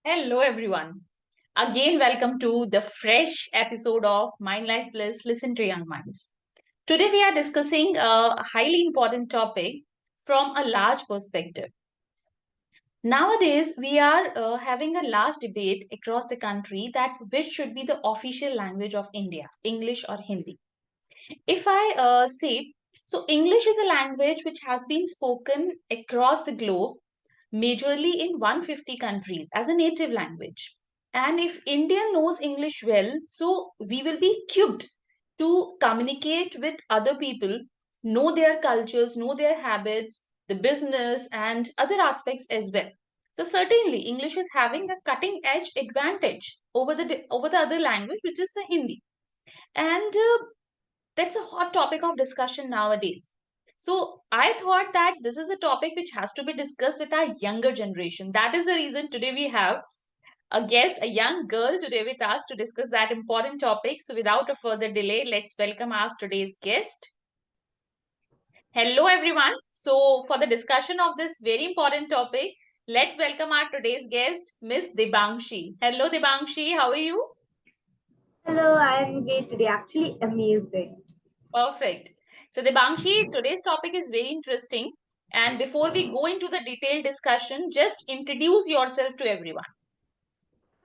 Hello, everyone. Again, welcome to the fresh episode of Mind Life Bliss Listen to Young Minds. Today, we are discussing a highly important topic from a large perspective. Nowadays, we are having a large debate across the country that which should be the official language of India, English or Hindi. If I say, so English is a language which has been spoken across the globe majorly in 150 countries as a native language. And if India knows English well, so we will be equipped to communicate with other people, know their cultures, know their habits, the business, and other aspects as well. So certainly, English is having a cutting edge advantage over the other language, which is the Hindi. And that's a hot topic of discussion nowadays. So I thought that this is a topic which has to be discussed with our younger generation. That is the reason today we have a guest, a young girl today with us to discuss that important topic. So without a further delay, let's welcome our today's guest. Hello everyone. So for the discussion of this very important topic, let's welcome our today's guest, Miss Debangshi. Hello Debangshi, how are you? Hello, I'm great today. Actually, amazing. Perfect. So, Debangshi, today's topic is very interesting. And before we go into the detailed discussion, just introduce yourself to everyone.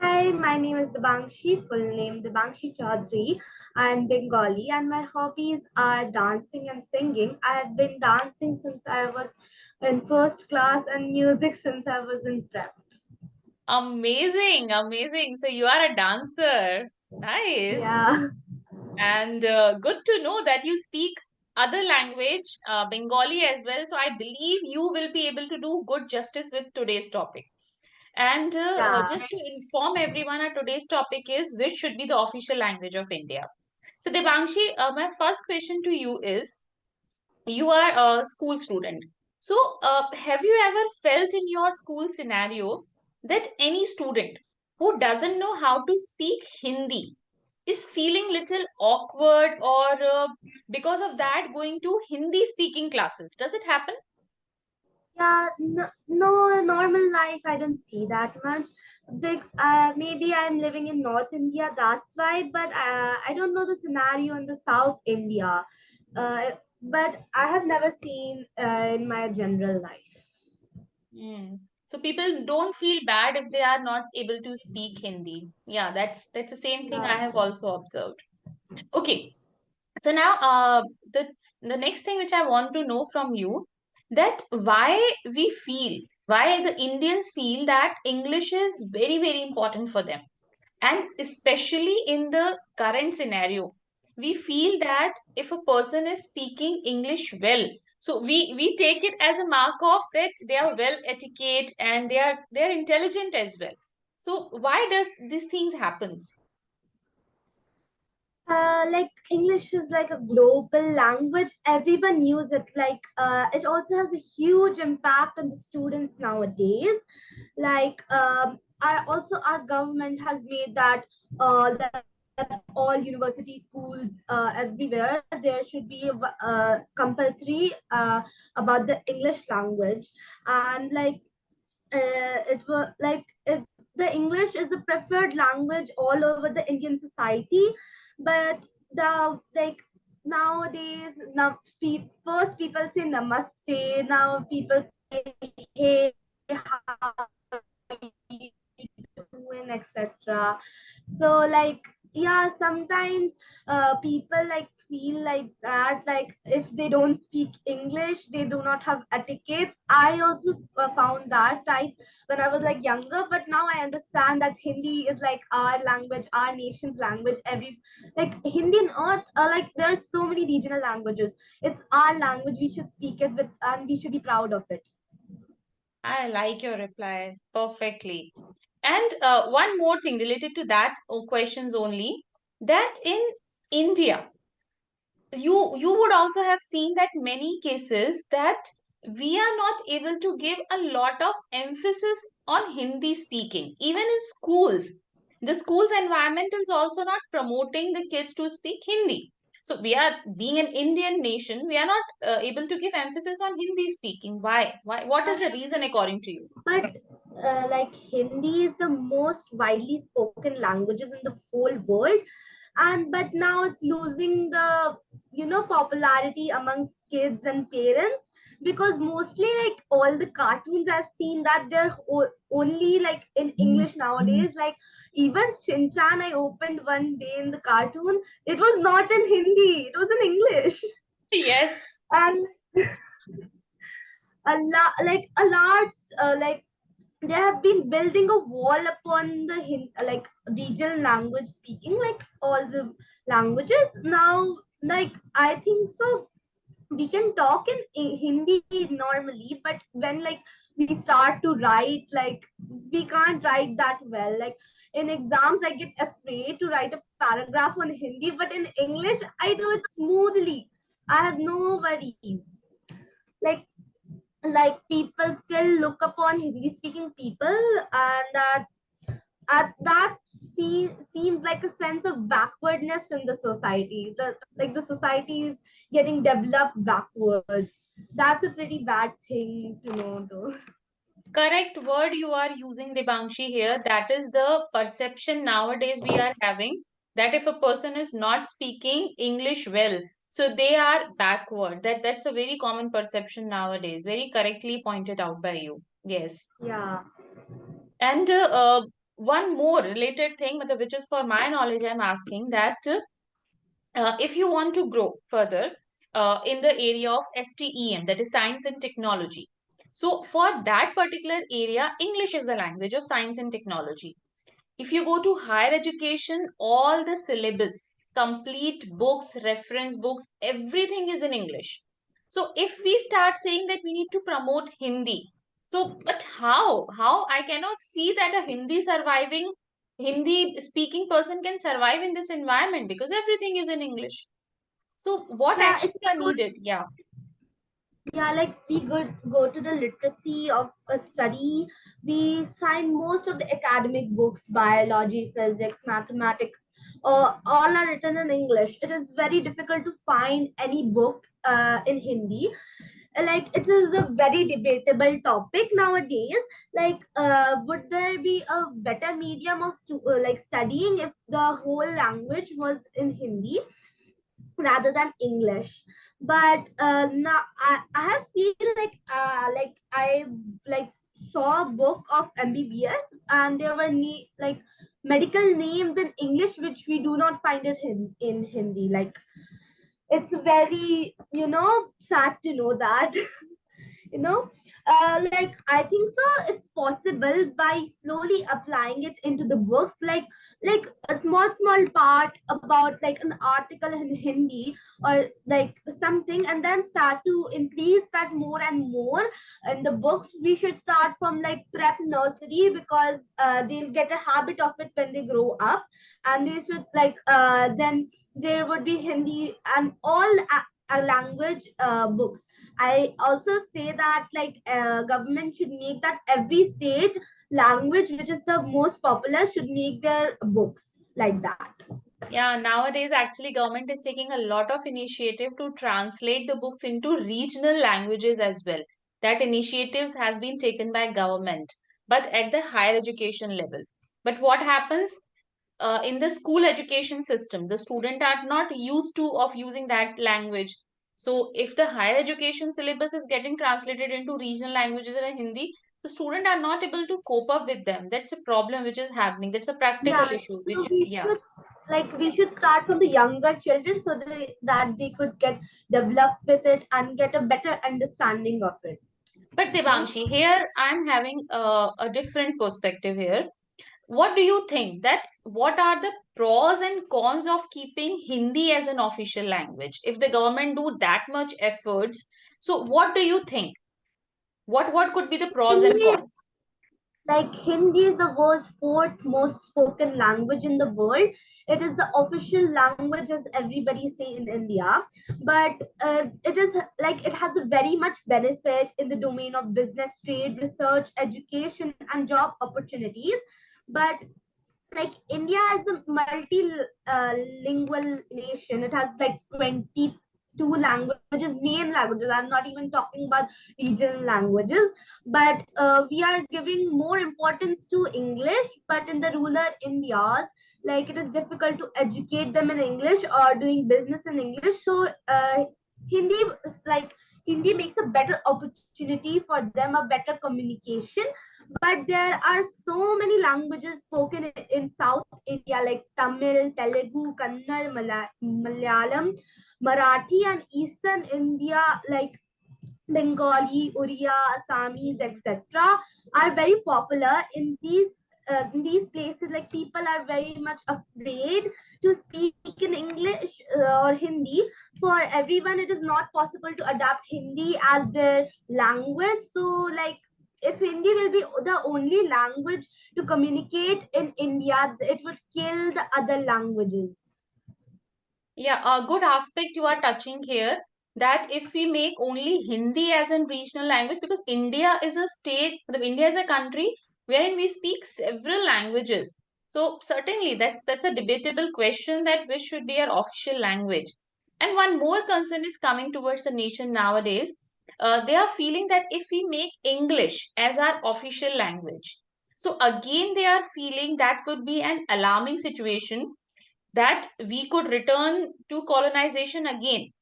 Hi, my name is Debangshi, full name Debangshi Chaudhary. I'm Bengali and my hobbies are dancing and singing. I've been dancing since I was in first class and music since I was in prep. Amazing, amazing. So, you are a dancer. Nice. Yeah. And good to know that you speak other language, Bengali as well. So, I believe you will be able to do good justice with today's topic. And Yeah. just to inform everyone, our today's topic is which should be the official language of India. So, Debangshi, my first question to you is you are a school student. So, have you ever felt in your school scenario that any student who doesn't know how to speak Hindi is feeling little awkward or because of that going to Hindi speaking classes? Does it happen? Yeah, no, normal life, I don't see that much. Maybe I'm living in North India, that's why, but I don't know the scenario in the South India. But I have never seen in my general life. Mm. So people don't feel bad if they are not able to speak Hindi. Yeah, that's the same thing I Yeah. have also observed. Okay, so now, the next thing which I want to know from you that why the Indians feel that English is very very important for them, and especially in the current scenario, we feel that if a person is speaking English well, so we take it as a mark of that they are well etiquette and they are intelligent as well. So why does these things happens? Like English is like a global language. Everyone uses it. It also has a huge impact on the students nowadays. Our government has made that all university schools everywhere there should be compulsory about the English language, and it was like it, the English is a preferred language all over the Indian society, but the like nowadays first people say namaste, now people say hey, how you doing, etc. So yeah, sometimes people feel like that, like if they don't speak English they do not have etiquettes. I also found that type when I was like younger, but now I understand that Hindi is like our language, our nation's language. Every like Hindi and earth like there are so many regional languages. It's our language, we should speak it with and we should be proud of it. I like your reply perfectly. And one more thing related to that questions only, that in India, you would also have seen that many cases that we are not able to give a lot of emphasis on Hindi speaking, even in schools. The schools environment is also not promoting the kids to speak Hindi. So we are being an Indian nation, we are not able to give emphasis on Hindi speaking. Why? Why? What is the reason according to you? But like Hindi is the most widely spoken languages in the whole world, and but now it's losing the popularity amongst kids and parents, because mostly like all the cartoons I've seen that they're only like in English nowadays. Like even Shinchan, I opened one day in the cartoon, it was not in Hindi, it was in English. Yes. And like a large like they have been building a wall upon the like regional language speaking, like all the languages now. Like I think so we can talk in Hindi normally, but when like we start to write, like we can't write that well. Like in exams I get afraid to write a paragraph on Hindi, but in English I do it smoothly. I have no worries. Like like people still look upon Hindi speaking people, and that seems like a sense of backwardness in the society. The society is getting developed backwards. That's a pretty bad thing to know, though. Correct word you are using, Debangshi, here. That is the perception nowadays we are having, that if a person is not speaking English well, so they are backward. That's a very common perception nowadays. Very correctly pointed out by you. Yes. Yeah. And one more related thing, which is for my knowledge, I'm asking that if you want to grow further in the area of STEM, that is science and technology. So for that particular area, English is the language of science and technology. If you go to higher education, all the syllabus, complete books, reference books, everything is in English. So if we start saying that we need to promote Hindi, so but how? How? I cannot see that a Hindi speaking person can survive in this environment because everything is in English. So what Yeah, actions it's are good. needed? Yeah. Yeah, like we go to the literacy of a study. We find most of the academic books, biology, physics, mathematics, all are written in English. It is very difficult to find any book in Hindi. Like it is a very debatable topic nowadays. Like would there be a better medium of like studying if the whole language was in Hindi rather than English? But now I have seen like I like saw a book of MBBS, and there were like medical names in English which we do not find it in Hindi. Like it's very sad to know that. you know like I think so it's possible by slowly applying it into the books, like a small part about like an article in Hindi or like something, and then start to increase that more and more in the books. We should start from like prep nursery, because they'll get a habit of it when they grow up, and they should like then there would be Hindi and all language books. I also say that like government should make that every state language which is the most popular should make their books like that. Yeah, nowadays actually government is taking a lot of initiative to translate the books into regional languages as well. That initiatives has been taken by government, but at the higher education level. But what happens in the school education system? The student are not used to of using that language. So if the higher education syllabus is getting translated into regional languages and Hindi, the student are not able to cope up with them. That's a problem which is happening. That's a practical Yeah, issue, so which, we yeah. should we should start from the younger children, so that they could get developed with it and get a better understanding of it. But You know? Devanshi, here I'm having a different perspective here. What do you think that what are the pros and cons of keeping Hindi as an official language? If the government do that much efforts, so what do you think? What could be the pros and Hindi cons? Like Hindi is the world's fourth most spoken language in the world. It is the official language, as everybody say in India. But it is like it has a very much benefit in the domain of business, trade, research, education, and job opportunities. But like India is a multi lingual nation. It has like 20 two languages, main languages. I'm not even talking about regional languages, but we are giving more importance to English. But in the rural Indias, like it is difficult to educate them in English or doing business in English. So Hindi is like Hindi makes a better opportunity for them, a better communication. But there are so many languages spoken in South India, like Tamil, Telugu, Kannada, Malayalam, Marathi, and Eastern India, like Bengali, Oriya, Assamese, etc., are very popular in these places. Like people are very much afraid to speak in English or Hindi. For everyone, it is not possible to adapt Hindi as their language. So, like, if Hindi will be the only language to communicate in India, it would kill the other languages. Yeah, a good aspect you are touching here, that if we make only Hindi as a regional language, because India is a state, India is a country wherein we speak several languages. So certainly that's a debatable question, that which should be our official language. And one more concern is coming towards the nation nowadays. They are feeling that if we make English as our official language, so again they are feeling that could be an alarming situation, that we could return to colonization again.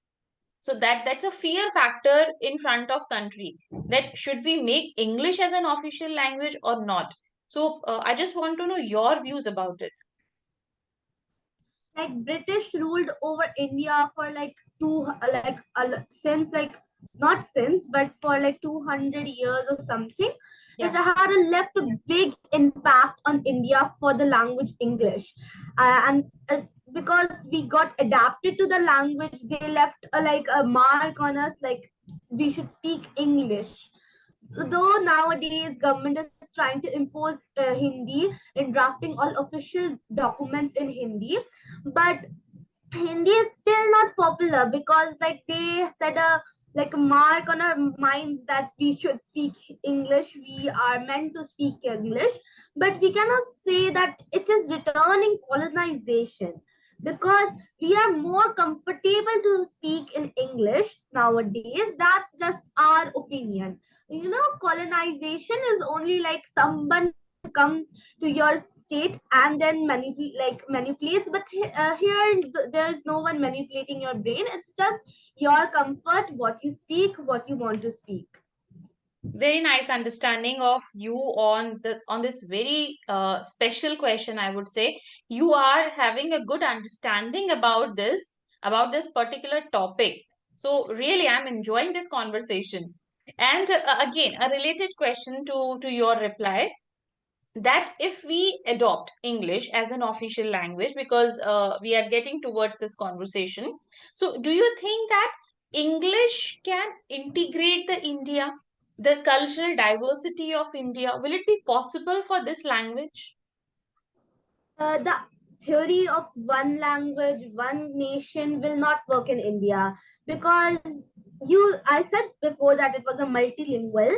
So that's a fear factor in front of country, that should we make English as an official language or not. So I just want to know your views about it. Like British ruled over India for like since like not since but for like 200 years or something. It Yeah. had left a big impact on India for the language English, and because we got adapted to the language, they left like a mark on us, like we should speak English. So, though nowadays government is trying to impose Hindi in drafting all official documents in Hindi, but Hindi is still not popular because like they set a like a mark on our minds that we should speak English. We are meant to speak English, but we cannot say that it is returning colonization because we are more comfortable to speak in English nowadays. That's just our opinion. You know, colonization is only like someone comes to your state and then manipulates, but here there is no one manipulating your brain. It's just your comfort, what you speak, what you want to speak. Very nice understanding of you on this very special question, I would say. You are having a good understanding about this particular topic. So really I'm enjoying this conversation. And again, a related question to your reply, that if we adopt English as an official language, because we are getting towards this conversation, so do you think that English can integrate the cultural diversity of India? Will it be possible for this language? The theory of one language, one nation will not work in India because I said before that it was a multilingual,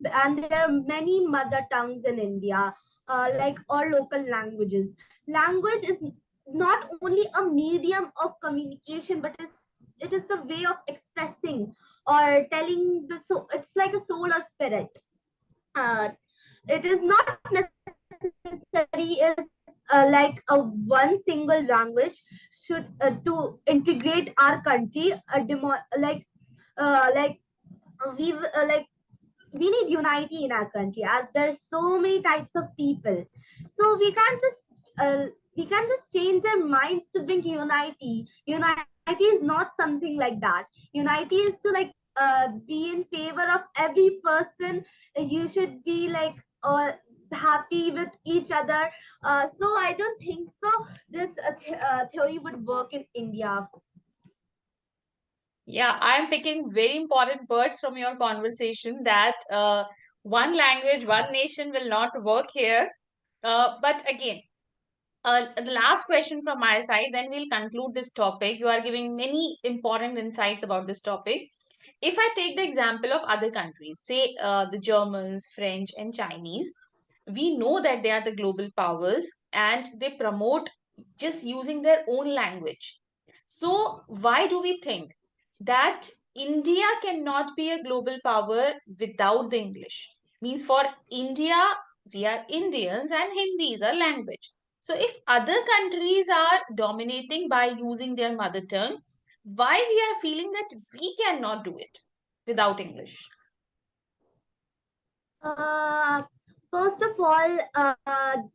and there are many mother tongues in India, like all local languages. Language is not only a medium of communication, but it is the way of expressing or telling the so it's like a soul or spirit. uh, it is not necessary is like a one single language should to integrate our country like we like we need unity in our country as there's so many types of people. So we can't just change their minds to bring unity is not something like that. Unity is to like be in favor of every person. You should be like happy with each other. So I don't think so this theory would work in India. Yeah, I'm picking very important words from your conversation, that one language, one nation will not work here. But again, the last question from my side, then we'll conclude this topic. You are giving many important insights about this topic. If I take the example of other countries, say the Germans, French, and Chinese, we know that they are the global powers and they promote just using their own language. So, why do we think that India cannot be a global power without the English. Means for India, we are Indians and Hindi is our language. So if other countries are dominating by using their mother tongue, why we are feeling that we cannot do it without English? Uh, First of all,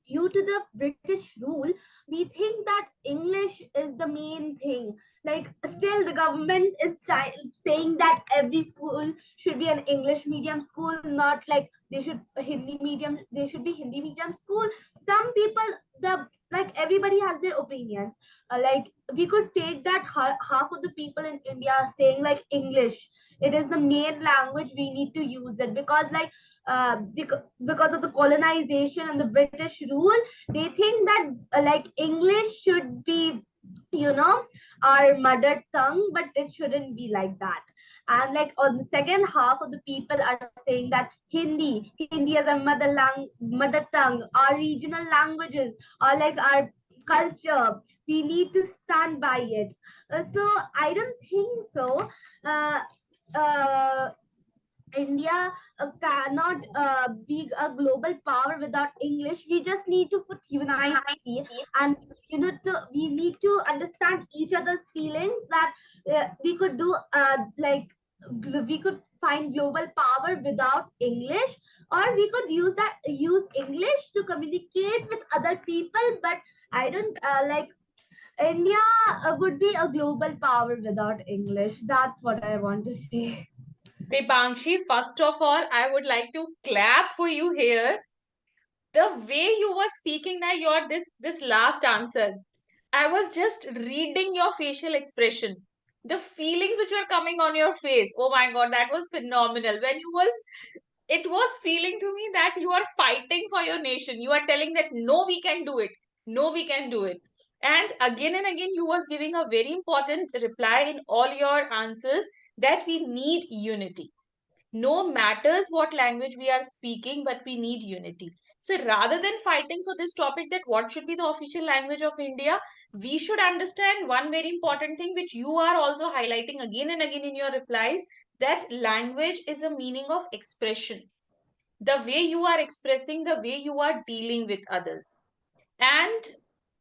due to the British rule, we think that English is the main thing. Like, still, the government is saying that every school should be an English medium school, not like they should Hindi medium. They should be Hindi medium school. Some people, the like everybody has their opinions. Like, we could take that half of the people in India saying like English. It is the main language. We need to use it because like because of the colonization and the British rule, they think that like English should be, you know, our mother tongue, but it shouldn't be like that. And like on the second half of the people are saying that Hindi as a mother tongue, our regional languages, or like our culture. We need to stand by it. So I don't think so. Uh, uh, India cannot be a global power without English. We just need to put unity, and we need to understand each other's feelings. That we could do we could find global power without English, or we could use English to communicate with other people. But I don't like India would be a global power without English. That's what I want to say. Debangshi, first of all, I would like to clap for you here. The way you were speaking now, your this last answer, I was just reading your facial expression, the feelings which were coming on your face. Oh my God, that was phenomenal. When you was, it was feeling to me that you are fighting for your nation. You are telling that no, we can do it. No, we can do it. And again, you was giving a very important reply in all your answers that we need unity. No matters what language we are speaking, but we need unity. So rather than fighting for this topic that what should be the official language of India, we should understand one very important thing which you are also highlighting again and again in your replies, that language is a meaning of expression. The way you are expressing, the way you are dealing with others. And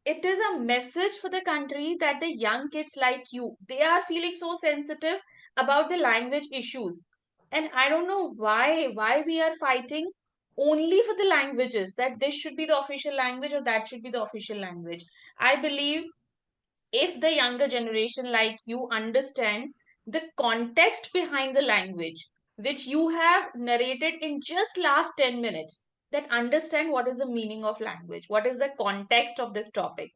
it is a message for the country that the young kids like you, they are feeling so sensitive about the language issues. And I don't know why we are fighting only for the languages, that this should be the official language or that should be the official language. I believe if the younger generation like you understand the context behind the language, which you have narrated in just last 10 minutes, that understand what is the meaning of language, what is the context of this topic.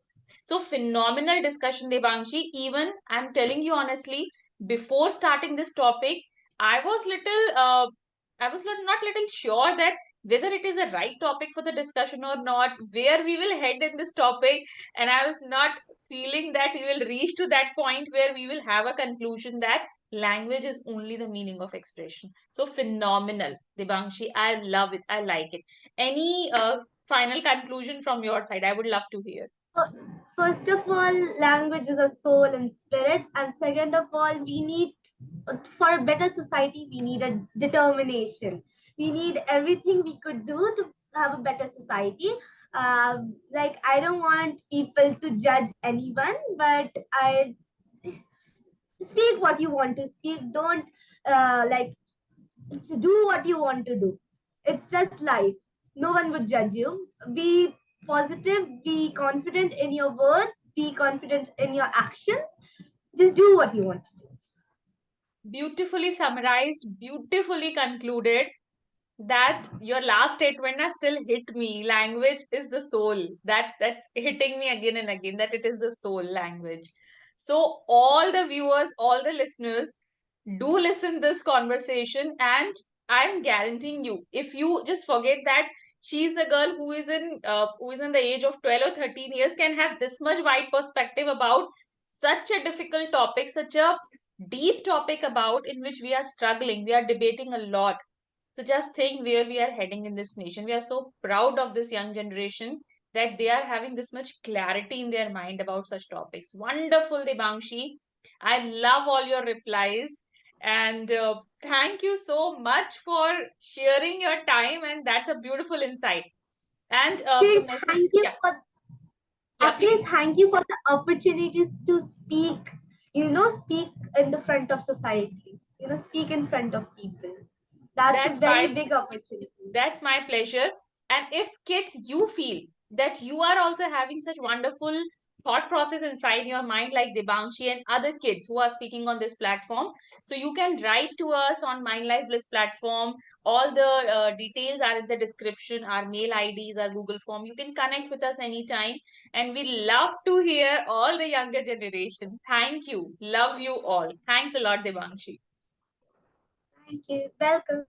So phenomenal discussion, Debangshi. Even I'm telling you honestly, before starting this topic, I was not little sure that whether it is a right topic for the discussion or not, where we will head in this topic. And I was not feeling that we will reach to that point where we will have a conclusion that language is only the meaning of expression. So phenomenal, Debangshi. I love it. I like it. Any final conclusion from your side? I would love to hear. First of all, language is a soul and spirit, and second of all, we need for a better society, we need a determination. We need everything we could do to have a better society. Like, I don't want people to judge anyone, but I speak what you want to speak. Don't like do what you want to do. It's just life. No one would judge you. Be positive, be confident in your words, be confident in your actions. Just do what you want to do. Beautifully summarized, beautifully concluded. That your last statement has still hit me. Language is the soul. That's hitting me again and again, that it is the soul language. So all the viewers, all the listeners, do listen this conversation, and I'm guaranteeing you, if you just forget that she's the girl who is in the age of 12 or 13 years, can have this much wide perspective about such a difficult topic, such a deep topic about in which we are struggling, we are debating a lot. So just think where we are heading in this nation. We are so proud of this young generation that they are having this much clarity in their mind about such topics. Wonderful, Debangshi. I love all your replies. And thank you so much for sharing your time. And that's a beautiful insight. And the Actually, message, thank you yeah, for yeah, actually please. thank you for the opportunities to speak. Speak in the front of society. Speak in front of people. That's a That's very my big opportunity. That's my pleasure. And if kids, you feel that you are also having such wonderful thought process inside your mind, like Debangshi and other kids who are speaking on this platform, so you can write to us on Mind Life Bliss platform. All the details are in the description, our mail IDs, our Google form. You can connect with us anytime. And we love to hear all the younger generation. Thank you. Love you all. Thanks a lot, Debangshi. Thank you. Welcome.